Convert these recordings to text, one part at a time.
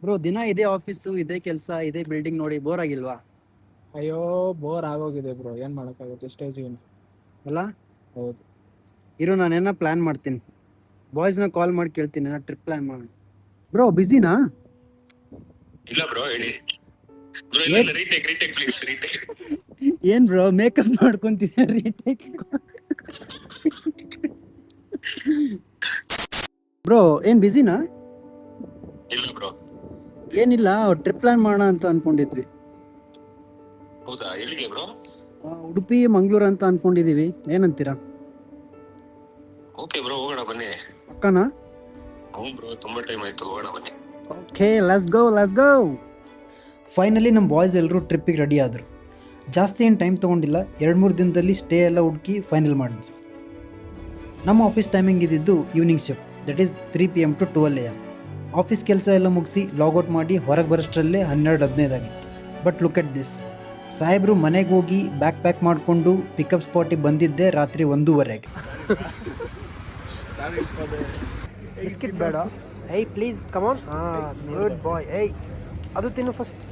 Bro ದಿನ ಇದೇ office ಇದೇ ಕೆಲಸ ಇದೇ ಬಿಲ್ಡಿಂಗ್ ನೋಡಿ ಬೋರ್ ಆಗಿಲ್ವಾ? ಅಯ್ಯೋ ಬೋರ್ ಆಗೋಗಿದೆ ಬ್ರೋ, ಏನು ಮಾಡೋಕ್ಕಾಗುತ್ತೆ ಇಷ್ಟೇ ಜೀವನ. ಅಲ್ಲ ಹೌದು. ಇರೋ ನಾನೇನ ಪ್ಲಾನ್ ಮಾಡ್ತೀನಿ, ಬಾಯ್ಸ್ನ ಕಾಲ್ ಮಾಡಿ ಕೇಳ್ತೀನಿ, ಟ್ರಿಪ್ ಪ್ಲಾನ್ ಮಾಡೋಣ. ಬ್ರೋ ಬಿಸಿನಾ? ಇಲ್ಲ ಬ್ರೋ, ಹೇಳಿ ಬ್ರೋ. ಇಲ್ಲ ಇಲ್ಲ, ರೀಟೇಕ್ ಪ್ಲೀಸ್, ರೀಟೇಕ್. ಏನ್ ಬ್ರೋ ಮೇಕಪ್ ಮಾಡ್ಕೊಂತಿದ್ದೀರಿ? ಬ್ರೋ ಏನ್ ಬಿಸಿನಾ? ಇಲ್ಲ ಬ್ರೋ. ಏನಿಲ್ಲ, ಟ್ರಿಪ್ ಪ್ಲಾನ್ ಮಾಡೋಣ ಅಂತ ಅನ್ಕೊಂಡಿದ್ವಿ. ಹೌದಾ, ಎಲ್ಲಿಗೆ ಬ್ರೋ? ಉಡುಪಿ ಮಂಗಳೂರು ಅಂತ ಅನ್ಕೊಂಡಿದೀವಿ, ಏನಂತೀರಾ? ಓಕೆ ಬ್ರೋ, ಹೋಗೋಣ ಬನ್ನಿ. ಪಕ್ಕನಾ? ಹ್ಞೂ ಬ್ರೋ, ತುಂಬಾ ಟೈಮ್ ಆಯ್ತು, ಹೋಗೋಣ ಬನ್ನಿ. Okay let's go. ಫೈನಲಿ ನಮ್ಮ ಬಾಯ್ಸ್ ಎಲ್ಲರೂ ಟ್ರಿಪ್ಪಿಗೆ ರೆಡಿ ಆದರು. ಜಾಸ್ತಿ ಏನು ಟೈಮ್ ತೊಗೊಂಡಿಲ್ಲ, 2-3 ದಿನದಲ್ಲಿ ಸ್ಟೇ ಎಲ್ಲ ಹುಡುಕಿ ಫೈನಲ್ ಮಾಡಿದ್ವಿ. ನಮ್ಮ ಆಫೀಸ್ ಟೈಮಿಂಗ್ ಇದ್ದಿದ್ದು evening shift, that is 3 PM to 12 AM. Office ಕೆಲಸ ಎಲ್ಲ ಮುಗಿಸಿ ಲಾಗೌಟ್ ಮಾಡಿ ಹೊರಗೆ ಬರೋಷ್ಟರಲ್ಲೇ 12-15 ಆಗಿತ್ತು. ಬಟ್ ಲುಕ್ ಅಟ್ ದಿಸ್, ಸಾಹೇಬರು ಮನೆಗೆ ಹೋಗಿ ಬ್ಯಾಕ್ ಪ್ಯಾಕ್ ಮಾಡಿಕೊಂಡು ಪಿಕಪ್ ಸ್ಪಾಟಿಗೆ ಬಂದಿದ್ದೆ ರಾತ್ರಿ 1:30ಗೆ. ಬಿಸ್ಕಿಟ್ ಬೇಡ? ಏಯ್ ಪ್ಲೀಸ್ ಕಮಾನ್. ಗುಡ್ ಬಾಯ್. ಏಯ್ ಅದು ತಿನ್ನು ಫಸ್ಟ್.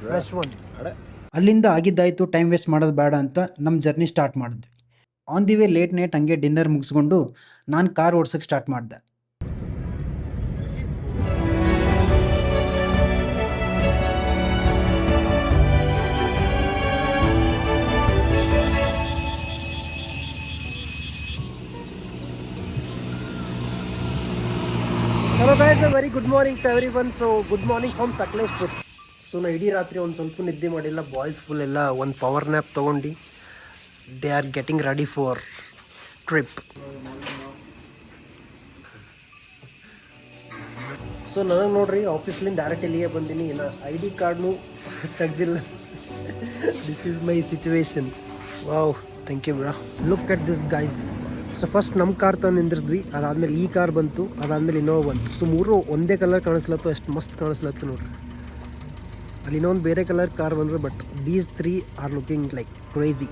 Fresh one. ಅಲ್ಲಿಂದ ಆಗಿದ್ದಾಯಿತು, ಟೈಮ್ ವೇಸ್ಟ್ ಮಾಡೋದು ಬೇಡ ಅಂತ ನಮ್ಮ ಜರ್ನಿ ಸ್ಟಾರ್ಟ್ ಮಾಡಿದ್ವಿ. On the way late night ಹಂಗೆ ಡಿನ್ನರ್ ಮುಗಿಸ್ಕೊಂಡು ನಾನು ಕಾರ್ ಓಡ್ಸೋಕ್ಕೆ ಸ್ಟಾರ್ಟ್ ಮಾಡಿದೆ. Hello guys, a very good morning to everyone. So good morning from Sakleshpur. So ನಾ ಇಡೀ ರಾತ್ರಿ ಒಂದು ಸ್ವಲ್ಪ ನಿದ್ದೆ ಮಾಡಿಲ್ಲ. ಬಾಯ್ಸ್ ಫುಲ್ ಎಲ್ಲ ಒಂದು ಪವರ್ ನ್ಯಾಪ್ ತೊಗೊಂಡು they are getting ready for trip. So ನನಗೆ ನೋಡ್ರಿ, ಆಫೀಸ್ಲಿಂದ ಡೈರೆಕ್ಟ್ ಇಲ್ಲಿಗೆ ಬಂದೀನಿ. ಇನ್ನು ID ಕಾರ್ಡ್ನು ತೆಗ್ದಿಲ್ಲ. This is my situation. Wow, thank you bro. Look at this guys. So first ನಮ್ಮ ಕಾರ್ ತಂದು ನಿಂದ್ರಿದ್ವಿ, ಅದಾದಮೇಲೆ ಈ ಕಾರ್ ಬಂತು, ಅದಾದಮೇಲೆ ಇನ್ನೋವಾ ಬಂತು. ಸೊ ಮೂರು ಒಂದೇ ಕಲರ್ ಕಾಣಿಸ್ಲತ್ತು, ಎಷ್ಟು ಮಸ್ತ್ ಕಾಣಿಸ್ಲತ್ತು ನೋಡ್ರಿ. ಅಲ್ಲಿ ಇನ್ನೊಂದು ಬೇರೆ ಕಲರ್ ಕಾರ್ ಬಂದರು, but these 3 are looking like crazy.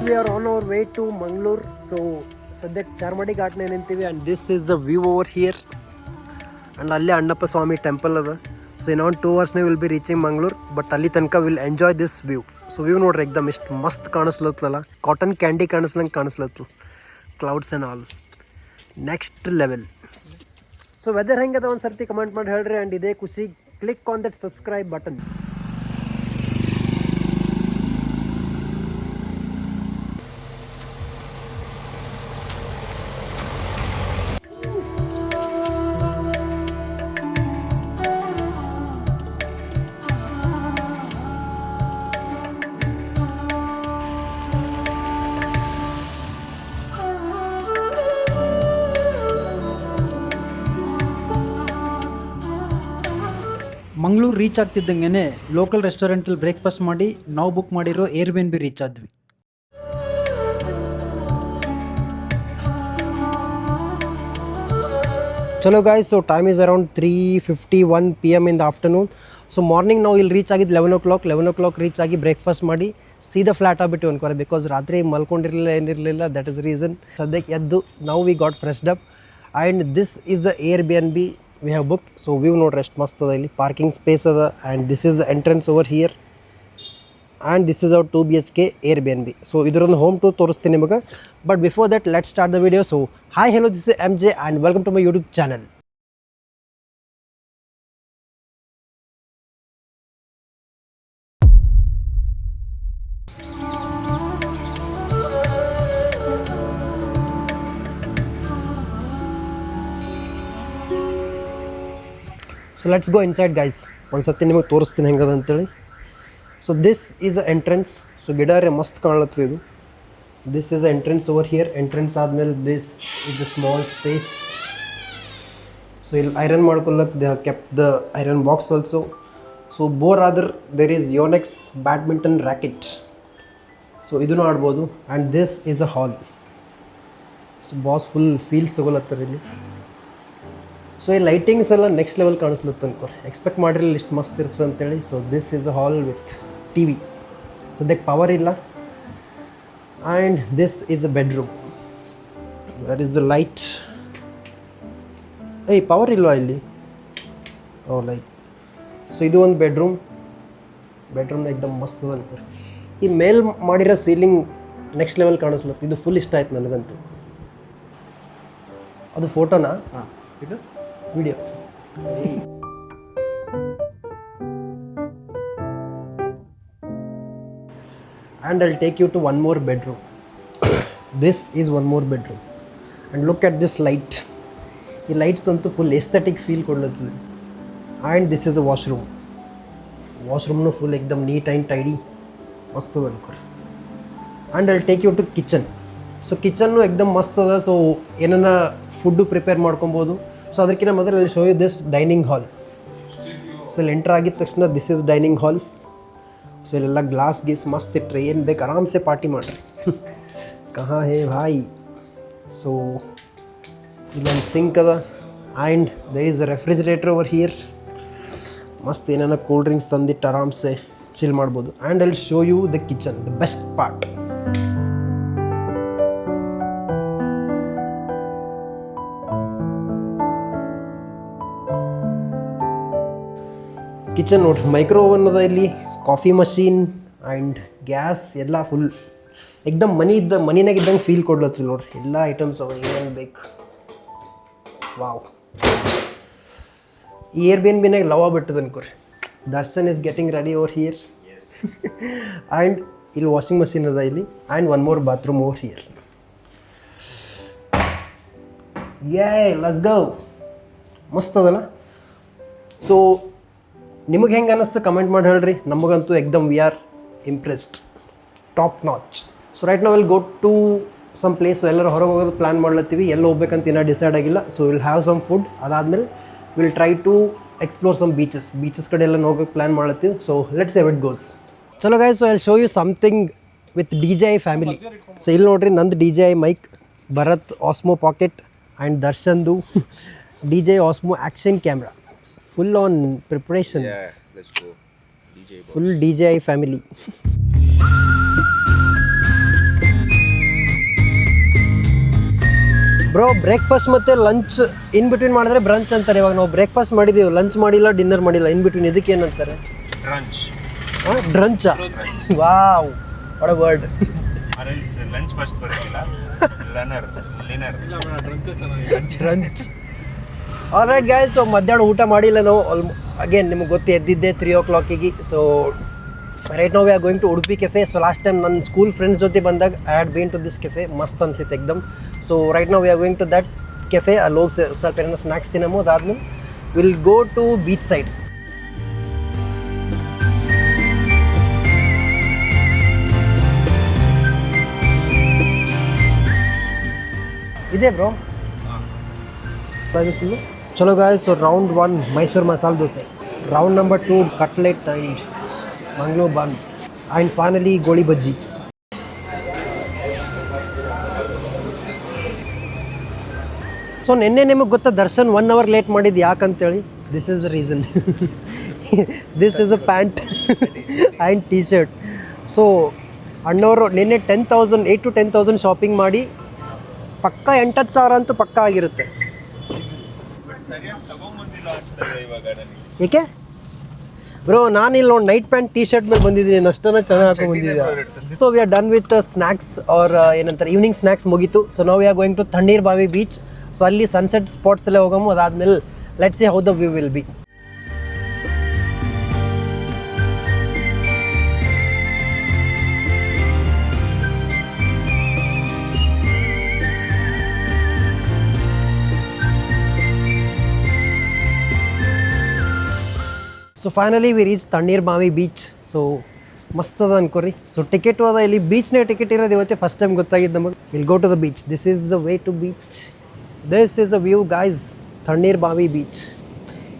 We are on our way to Mangaluru. So ಸದ್ಯಕ್ಕೆ ಚಾರ್ಮಾಡಿ ಘಾಟ್ನೇ ನಿಂತೀವಿ. And this is the view over here. And ಅಲ್ಲೇ ಅಣ್ಣಪ್ಪ ಸ್ವಾಮಿ ಟೆಂಪಲ್ ಅದ. ಸೊ ಇನ್ನೊಂದು 2 hours will be reaching Mangaluru. But ಅಲ್ಲಿ ತನಕ will enjoy this view. So view ನೋಡ್ರಿ, ಎಕ್ದಮ್ ಎಷ್ಟು ಮಸ್ತ್ ಕಾಣಿಸ್ಲತ್ತಲ್ಲ, ಕಾಟನ್ ಕ್ಯಾಂಡಿ ಕಾಣಿಸ್ಲಂಗೆ ಕಾಣಿಸ್ಲತ್ತು, clouds and all next level. So weather ಹೆಂಗದ ಒಂದು ಸರ್ತಿ ಕಮೆಂಟ್ ಮಾಡಿ ಹೇಳ್ರಿ. ಆ್ಯಂಡ್ ಇದೇ ಖುಷಿ, click on that subscribe button. Mangaluru reach ಆಗ್ತಿದ್ದಂಗೆ ಲೋಕಲ್ ರೆಸ್ಟೋರೆಂಟಲ್ಲಿ ಬ್ರೇಕ್ಫಾಸ್ಟ್ ಮಾಡಿ ನಾವು ಬುಕ್ ಮಾಡಿರೋ Airbnb ರೀಚ್ ಆದ್ವಿ. ಚಲೋ guys, so time is around 3:51 PM in the afternoon. So morning ನಾವು ಇಲ್ಲಿ ರೀಚ್ ಆಗಿದ್ದು 11 o'clock ರೀಚ್ ಆಗಿ ಬ್ರೇಕ್ಫಾಸ್ಟ್ ಮಾಡಿ ಸೀದಾ ಫ್ಲಾಟ್ ಆಗಿಬಿಟ್ಟು ಅನ್ಕೋರೆ. ಬಿಕಾಸ್ ರಾತ್ರಿ ಮಲ್ಕೊಂಡಿರಲಿಲ್ಲ, ಏನಿರಲಿಲ್ಲ. ದಟ್ ಇಸ್ ರೀಸನ್ ಸದ್ಯಕ್ಕೆ ಎದ್ದು ನಾವು we got freshed up. And this is the Airbnb we have booked. So view ನೋಡ್ರಿ ಎಷ್ಟು ಮಸ್ತ್ ಅದ, ಇಲ್ಲಿ ಪಾರ್ಕಿಂಗ್ ಸ್ಪೇಸ್ ಅದ. And this is the entrance over here. And this is our 2 BHK Airbnb. So ಇದರೊಂದು ಹೋಮ್ ಟೂರ್ ತೋರಿಸ್ತೀನಿ ನಿಮಗೆ. But before that let start the video. So hi hello, this is MJ and welcome to my YouTube channel. So let's go inside guys. ಒಂದು ಸತಿ ನಿಮಗೆ ತೋರಿಸ್ತೀನಿ ಹೆಂಗದ ಅಂತೇಳಿ. So this is a entrance. So ಗಿಡ ಮಸ್ತ್ ಕಾಣಲತ್ತದ ಇದು. This is a entrance over here. Entrance ಆದಮೇಲೆ this is a small space. So ಇಲ್ಲಿ ಐರನ್ ಮಾಡ್ಕೊಳಕ್ಕೆ they have kept the iron box also. So bore ಆದ್ರೆ there is Yonex badminton racket. So ಇದನ್ನು ಆಡ್ಬೋದು. And this is a hall. So boss full feels ತಗೊಳತ್ತಾರೆ ಇಲ್ಲಿ. So ಈ lightings ಎಲ್ಲ next level ಕಾಣಿಸ್ಲತ್ತು ಅನ್ಕೋ. ಎಕ್ಸ್ಪೆಕ್ಟ್ ಮಾಡಿರಲಿಲ್ಲ ಇಷ್ಟು ಮಸ್ತ್ ಇರ್ತದೆ ಅಂತೇಳಿ. So this is a hall with TV. ಸದ್ಯಕ್ಕೆ ಪವರ್ ಇಲ್ಲ. And this is a bedroom. Where is the light? ಏಯ್ ಪವರ್ ಇಲ್ವಾ ಇಲ್ಲಿ? ಓ ಲೈಟ್. ಸೊ ಇದು ಒಂದು ಬೆಡ್ರೂಮ್ನ ಎಕ್ದಮ್ ಮಸ್ತ್ ಅದ ಅನ್ಕೋರಿ. ಈ ಮೇಲ್ ಮಾಡಿರೋ ಸೀಲಿಂಗ್ ನೆಕ್ಸ್ಟ್ ಲೆವೆಲ್ ಕಾಣಿಸ್ಲತ್ತು. ಇದು ಫುಲ್ ಇಷ್ಟ ಆಯ್ತು ನನಗಂತೂ. ಅದು ಫೋಟೋನಾ? ಇದು video. And I'll take you to one more bedroom. This is one more bedroom. And look at this light. ಈ ಲೈಟ್ಸ್ ಅಂತೂ ಫುಲ್ ಎಸ್ಥೆಟಿಕ್ ಫೀಲ್ ಕೊಡ್ಲತ್ತದ. ಆ್ಯಂಡ್ ದಿಸ್ ಇಸ್ ಅ ವಾಶ್ರೂಮ್ನು ಫುಲ್ ಎಕ್ದಮ್ ನೀಟ್ ಆ್ಯಂಡ್ ಟೈಡಿ ಮಸ್ತ್ ಅದ ಅನ್ಕೋರಿ. And I'll take you to kitchen. So ಕಿಚನ್ನು ಎಕ್ದಮ್ ಮಸ್ತ್ ಅದ. ಸೊ ಏನನ್ನ ಫುಡ್ಡು ಪ್ರಿಪೇರ್ ಮಾಡ್ಕೊಬೋದು. ಸೊ ಅದಕ್ಕಿಂತ ಮೊದಲು ಅಲ್ಲಿ show you this dining hall. So ಇಲ್ಲಿ ಎಂಟ್ರ್ ಆಗಿದ ತಕ್ಷಣ this is dining hall. So ಇಲ್ಲೆಲ್ಲ ಗ್ಲಾಸ್ ಗೀಸ್ ಮಸ್ತ್ ಇಟ್ಟರೆ ಏನು ಬೇಕು ಆರಾಮ್ಸೆ ಪಾರ್ಟಿ ಮಾಡಿರಿ. ಕಹಾ ಹೇ ಭಾಯ್. ಸೊ ಇಲ್ಲೊಂದು ಸಿಂಕ್ ಅದ. And there is a refrigerator over here. ಮಸ್ತ್ ಏನೇನೋ ಕೂಲ್ ಡ್ರಿಂಕ್ಸ್ ತಂದಿಟ್ಟು ಆರಾಮ್ಸೆ ಚಿಲ್ ಮಾಡ್ಬೋದು. And I'll show you the kitchen, the best part. Kitchen ನೋಡ್ರಿ, ಮೈಕ್ರೋ ಓವನ್ ಅದ ಇಲ್ಲಿ, ಕಾಫಿ ಮಷೀನ್ ಆ್ಯಂಡ್ ಗ್ಯಾಸ್ ಎಲ್ಲ ಫುಲ್ ಎಕ್ದಮ್ ಮನಿನಾಗ ಇದ್ದಂಗೆ ಫೀಲ್ ಕೊಡ್ಲತ್ತಿಲ್ಲ ನೋಡ್ರಿ. ಎಲ್ಲ ಐಟಮ್ಸ್ ಅವ ಏನೇನು ಬೇಕು. ವಾವ್. ಈ Airbnb-ನಾಗ ಲವ್ ಆಗ್ಬಿಟ್ಟದ ಅನ್ಕೋರಿ. Darshan is getting ready over here. And ಇಲ್ಲಿ ವಾಷಿಂಗ್ ಮಷೀನ್ ಅದ ಇಲ್ಲಿ. And one more bathroom over here. Let's go. ಮಸ್ತ್ ಅದಲ್ಲ. ಸೊ ನಿಮಗೆ ಹೆಂಗೆ ಅನ್ನಿಸ್ತು ಕಮೆಂಟ್ ಮಾಡಿ ಹೇಳ್ರಿ. ನಮಗಂತೂ ಎಕ್ದಮ್ we are impressed, top notch. So right ನಾವು will go to some place. ಎಲ್ಲರೂ ಹೊರಗೆ ಹೋಗೋದು ಪ್ಲ್ಯಾನ್ ಮಾಡ್ಲತ್ತೀವಿ. ಎಲ್ಲಿ ಹೋಗ್ಬೇಕಂತ ಇನ್ನೂ ಡಿಸೈಡ್ ಆಗಿಲ್ಲ. So will have some food. ಅದಾದಮೇಲೆ will try to explore some beaches ಕಡೆ ಎಲ್ಲ ಹೋಗೋಕೆ ಪ್ಲ್ಯಾನ್ ಮಾಡ್ಲತ್ತೀವಿ. So let's see how it goes. ಚಲೋ guys, so I show you something with DJI family. So ಇಲ್ಲಿ ನೋಡ್ರಿ, ನಂದು DJI mic, Bharat Osmo pocket and ದರ್ಶನ್ದು DJI Osmo action camera. Full on preparations. Full DJI family. Bro, breakfast ಮತ್ತು lunch in between ಮಾಡಿದ್ರೆ brunch ಅಂತಾರೆ. ಇವಾಗ ನಾವು breakfast ಮಾಡಿದ್ದೀವಿ, ಲಂಚ್ ಮಾಡಿಲ್ಲ, ಡಿನ್ನರ್ ಮಾಡಿಲ್ಲ. ಇನ್ ಬಿಟ್ವೀನ್ ಇದಕ್ಕೆ ಏನಂತಾರೆ? ಡ್ರಂಚಾ? Wow, what a word. Lunch first ಬರೋದಿಲ್ಲ, ಡ್ರಂಚ್. ಆಲ್ರೈಟ್ ಗೈಸ್, ಸೊ ಮಧ್ಯಾಹ್ನ ಊಟ ಮಾಡಿಲ್ಲ ನಾವು. ಅಗೇನ್ ನಿಮಗೆ ಗೊತ್ತು, ಎದ್ದಿದ್ದೆ 3 o'clock. ಸೊ ರೈಟ್ ನಾವು we are going to Udupi cafe. So last time ನನ್ನ ಸ್ಕೂಲ್ ಫ್ರೆಂಡ್ಸ್ ಜೊತೆ ಬಂದಾಗ I had been to this cafe. ಮಸ್ತ್ ಅನ್ಸಿತ್ತು ಎಕ್ದಮ್. ಸೊ ರೈಟ್ ನಾವು we are going to that cafe. ಅಲ್ಲಿ ಹೋಗಿ ಸ್ವಲ್ಪ ಏನೋ ಸ್ನ್ಯಾಕ್ಸ್ ತಿನ್ನಮು. ಅದಾದ್ಮೇಲೆ will go to beach side. ಇದೆ ಬ್ರೋ ಫುಲ್ಲು. ಚಲೋ guys, so round 1 Mysuru masala dosa, round number 2 cutlet and Mangaluru buns, and finally goli bajji. So ನಿನ್ನೆ ನಿಮಗೆ ಗೊತ್ತಾ ದರ್ಶನ್ 1 hour ಲೇಟ್ ಮಾಡಿದ್ದು ಯಾಕಂತೇಳಿ? This is the reason. This is a pant and T-shirt. So ಅಣ್ಣವರು ನಿನ್ನೆ 10,000 8,000 to 10,000 shopping ಮಾಡಿ ಪಕ್ಕ 8-10 ಸಾವಿರ ಅಂತೂ ಪಕ್ಕ ಆಗಿರುತ್ತೆ. ಏಕೆ ಬ್ರೋ, ನಾನು ಇಲ್ಲಿ ನೋಡಿ ನೈಟ್ ಪ್ಯಾಂಟ್ T-shirt ಮೇಲೆ ಬಂದಿದ್ದೀನಿ, ಅಷ್ಟನ್ನ ಚೆನ್ನಾಗಿ ಹಾಕೊಂಡು ಬಂದಿದ್ದೆ. So we are done with snacks or ಏನಂತಾರೆ ಈವ್ನಿಂಗ್ ಸ್ನ್ಯಾಕ್ಸ್ ಮುಗೀತು. ಸೊ ನಾವು we are going to Tannir Bhavi beach. So ಅಲ್ಲಿ ಸನ್ಸೆಟ್ ಸ್ಪಾಟ್ಸ್ ಎಲ್ಲ ಹೋಗಮು. ಅದಾದ್ಮೇಲೆ let's see how the view will be. So finally we reach Tannir Bhavi beach. So ಮಸ್ತ್ ಅದ ಅನ್ಕೋರಿ. So ticket ಅದ ಇಲ್ಲಿ. ಬೀಚ್ನೇ ಟಿಕೆಟ್ ಇರೋದು ಇವತ್ತೇ ಫಸ್ಟ್ ಟೈಮ್ ಗೊತ್ತಾಗಿದ್ದು ನಮಗೆ. Will go to the beach. This is the way to beach. This is a view guys, Tannir Bhavi beach.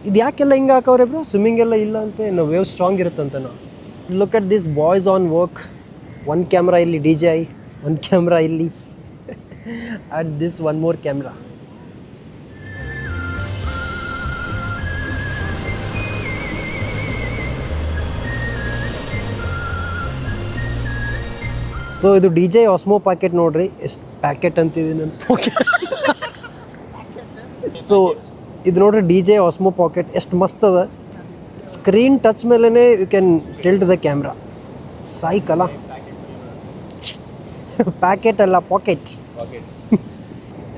ಇದು ಯಾಕೆಲ್ಲ ಹಿಂಗೆ ಹಾಕವ್ರೆ ಬ್ರೋ? ಸ್ವಿಮ್ಮಿಂಗ್ ಎಲ್ಲ ಇಲ್ಲ ಅಂತ, ನಾವು ವೇವ್ ಸ್ಟ್ರಾಂಗ್ ಇರುತ್ತಂತ. ನಾವು look at this boys on work. 1 camera ಇಲ್ಲಿ DJI, 1 ಕ್ಯಾಮ್ರಾ ಇಲ್ಲಿ and this 1 more camera. So ಇದು ಡಿ ಜೆ ಆಸ್ಮೋ ಪ್ಯಾಕೆಟ್ ನೋಡ್ರಿ ಎಷ್ಟು ಪ್ಯಾಕೆಟ್ ಅಂತಿದೆ ನನ್ನ ಪಾಕೆಟ್. ಸೊ ಇದು ನೋಡ್ರಿ ಡಿ ಜೆ ಆಸ್ಮೋ ಪಾಕೆಟ್ ಎಷ್ಟು ಮಸ್ತ್ ಅದ. ಸ್ಕ್ರೀನ್ ಟಚ್ ಮೇಲೇ you can tilt the camera. ಸಾಯ್ಕಲ್ಲ ಪ್ಯಾಕೆಟ್ ಅಲ್ಲ ಪಾಕೆಟ್.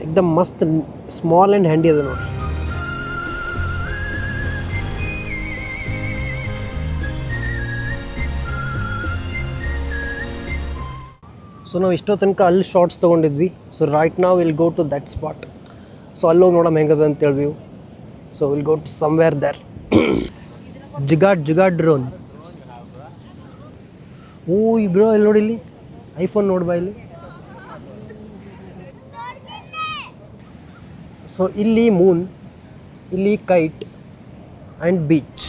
एकदम मस्त स्मॉल एंड हैंडी अದ ನೋಡಿ. ಸೊ ನಾವು ಇಷ್ಟೋ ತನಕ ಅಲ್ಲಿ ಶಾರ್ಟ್ಸ್ ತೊಗೊಂಡಿದ್ವಿ. ಸೊ ರೈಟ್ ನಾವು will go to that spot. So ಅಲ್ಲೋಗಿ ನೋಡೋಣ ಹೆಂಗದ ಅಂತೇಳಿ view. So will go to somewhere there. Jugaad drone. ಓ ಈ ಬ್ರೋ ಇಲ್ಲಿ ನೋಡಿ, ಇಲ್ಲಿ ಐಫೋನ್ ನೋಡ್ಬಾ ಇಲ್ಲಿ. ಸೊ ಇಲ್ಲಿ ಮೂನ್, ಇಲ್ಲಿ ಕೈಟ್ ಆ್ಯಂಡ್ ಬೀಚ್.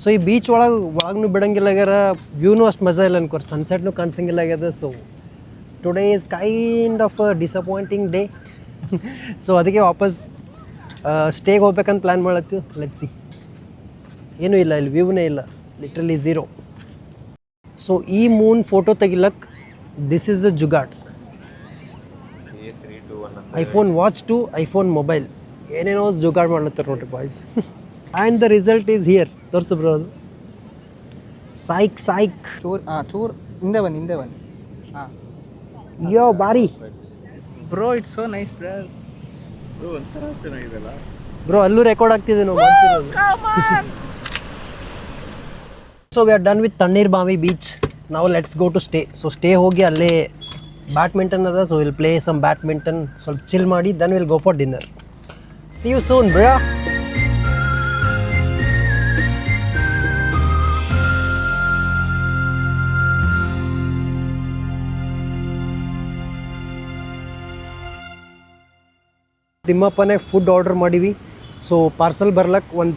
ಸೊ ಈ ಬೀಚ್ ಒಳಗೂ ಬಿಡಂಗಿಲ್ಲ ಆಗ್ಯಾರ, ವ್ಯೂನೂ ಅಷ್ಟು ಮಜಾ ಇಲ್ಲ ಅನ್ಕೋರಿ, ಸನ್ಸೆಟ್ನೂ ಕಾಣಿಸಂಗಿಲ್ಲ ಆಗ್ಯದ. So today is kind of a disappointing day. So ಅದಕ್ಕೆ ವಾಪಸ್ ಸ್ಟೇಗೆ ಹೋಗ್ಬೇಕಂತ ಪ್ಲ್ಯಾನ್ ಮಾಡತ್ತೀವಿ. Let's see. ಏನೂ ಇಲ್ಲ ಇಲ್ಲಿ, ವ್ಯೂನೇ ಇಲ್ಲ, ಲಿಟ್ರಲಿ ಝೀರೋ. ಸೊ ಈ ಮೂನ್ ಫೋಟೋ ತೆಗಿಲಕ್ಕೆ this is the jugaad. IPhone watch to iPhone mobile ಏನೇನೋ ಜುಗಾಡ್ ಮಾಡ್ಲತ್ತಾರೆ ನೋಡ್ರಿ boys. And the result is here. ತೋರಿಸು ಬ್ರೋ ಅದು. ಸಾಯ್ಕ್ ಚೂರ್ ಹಿಂದೆ ಬನ್ನಿ. ಹಾಂ ಯೋ ಬಾರಿ bro, it's so nice bro. Bro ಅಲ್ಲೂ ರೆಕಾರ್ಡ್ ಆಗ್ತಿದೆ ನಾವು ಮಾಡ್ತಿರೋದು. So we are done with Tannir Bhavi beach. ನಾವು let's go to stay. So stay ಹೋಗಿ ಅಲ್ಲೇ ಬ್ಯಾಡ್ಮಿಂಟನ್ ಅದ. So will play some badminton, ಸ್ವಲ್ಪ ಚಿಲ್ ಮಾಡಿ then will go for dinner. See you soon bro. ತಿಮ್ಮಪ್ಪನೇ ಫುಡ್ ಆರ್ಡರ್ ಮಾಡೀವಿ. ಸೊ ಪಾರ್ಸಲ್ ಬರ್ಲಕ್ಕೆ ಒಂದು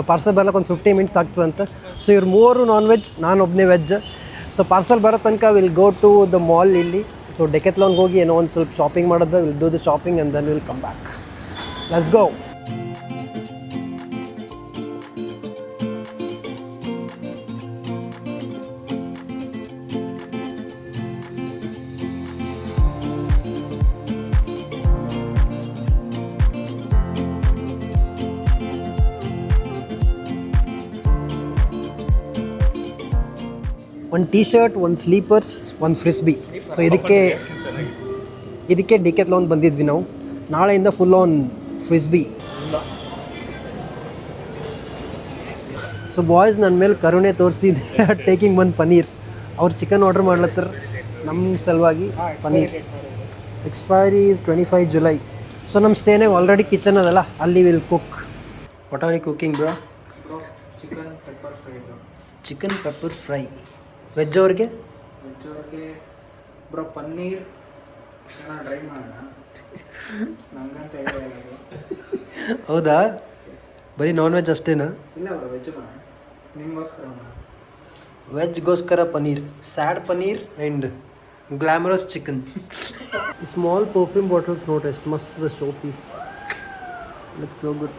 50 ಮಿನಿಟ್ಸ್ ಆಗ್ತದಂತ. ಸೊ ಇವ್ರು 3 ನಾನ್ ವೆಜ್, ನಾನು ಒಬ್ಬನೇ ವೆಜ್. ಸೊ ಪಾರ್ಸಲ್ ಬರೋ ತನಕ will go to the mall ಇಲ್ಲಿ. ಸೊ ಡೆಕೆತ್ಲಾನ್ಗೆ ಹೋಗಿ ಏನೋ ಒಂದು ಸ್ವಲ್ಪ ಶಾಪಿಂಗ್ ಮಾಡೋದು. Will do the shopping and then will come back. Let's go. ಒಂದು ಟೀ ಶರ್ಟ್, ಒಂದು ಸ್ಲೀಪರ್ಸ್, ಒಂದು ಫ್ರಿಸ್ಬಿ. ಸೊ ಇದಕ್ಕೆ ಡಿಕೆತ್ಲಾನ್ ಬಂದಿದ್ವಿ ನಾವು. ನಾಳೆಯಿಂದ ಫುಲ್ ಆನ್ ಫ್ರಿಸ್ಬಿ. ಸೊ ಬಾಯ್ಸ್ ನನ್ನ ಮೇಲೆ ಕರುಣೆ ತೋರಿಸಿ ಟೇಕಿಂಗ್ ಒಂದು ಪನ್ನೀರ್. ಅವ್ರು ಚಿಕನ್ ಆರ್ಡರ್ ಮಾಡ್ಲತ್ತಾರ ನಮ್ಮ ಸಲುವಾಗಿ paneer. Expiry is 25 July. So ನಮ್ಮ ಸ್ಟೇನಾಗ ಆಲ್ರೆಡಿ ಕಿಚನ್ ಅದಲ್ಲ, ಅಲ್ಲಿ will cook. What are you cooking bro? Chicken pepper fry bro. Chicken pepper fry. Veg ಅವ್ರಿಗೆ ಬ್ರೋ ಪನ್ನೀರ್ ಟ್ರೈ ಮಾಡೋಣ. ನಂಗಂತ ಐಡಿಯಾ ಇಲ್ಲ. ಹೌದಾ? ಬರೀ ನಾನ್ ವೆಜ್ ಅಷ್ಟೇನಾ? ಇಲ್ಲ ಬ್ರೋ, ವೆಜ್ ಮಾಡೋಣ, ನಿಮಗೋಸ್ಕರ ಮಾಡೋಣ. ವೆಜ್ಗೋಸ್ಕರ paneer, sad paneer and glamorous chicken. Small perfume bottles ನೋಡ್ರಿ ಎಷ್ಟು ಮಸ್ತ್ the show piece. Looks so good.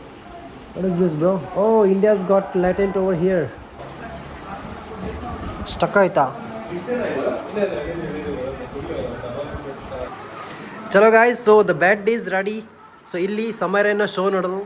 What is this bro? Oh India's Got Latent over here. Stuck ಆಯ್ತಾ? ಚಲೋ guys, so the bed is ready. So ಇಲ್ಲಿ ಸಮರೇನ show ನೋಡೋದು.